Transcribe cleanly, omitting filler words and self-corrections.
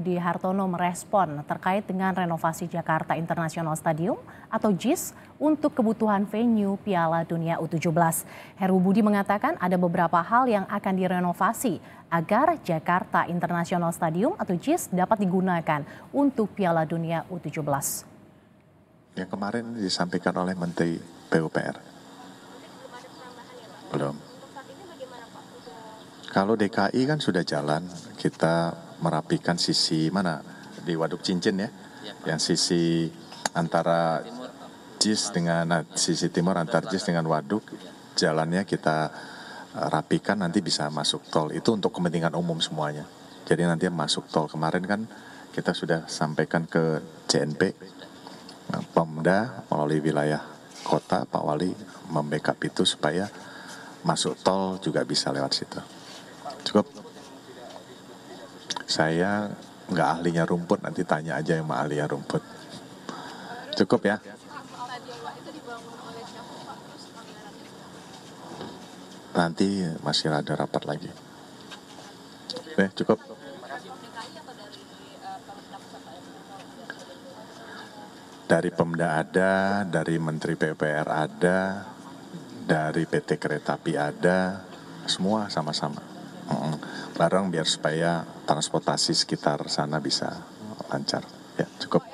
Budi Hartono merespon terkait dengan renovasi Jakarta International Stadium atau JIS untuk kebutuhan venue Piala Dunia U17. Heru Budi mengatakan ada beberapa hal yang akan direnovasi agar Jakarta International Stadium atau JIS dapat digunakan untuk Piala Dunia U17. Yang kemarin disampaikan oleh Menteri PUPR. Belum. Kalau DKI kan sudah jalan, kita merapikan sisi mana di Waduk Cincin ya, yang sisi antara JIS dengan sisi timur antar JIS dengan Waduk, jalannya kita rapikan nanti bisa masuk tol. Itu untuk kepentingan umum semuanya. Jadi nanti masuk tol. Kemarin kan kita sudah sampaikan ke CNP, Pemda melalui wilayah kota, Pak Wali membackup itu supaya masuk tol juga bisa lewat situ. Cukup. Saya nggak ahlinya rumput, nanti tanya aja yang ahlinya rumput. Cukup ya. Nanti masih ada rapat lagi. Oke, cukup. Dari Pemda ada, dari Menteri PUPR ada, dari PT Kereta Api ada, semua sama-sama. Bareng biar supaya transportasi sekitar sana bisa lancar. Ya, cukup.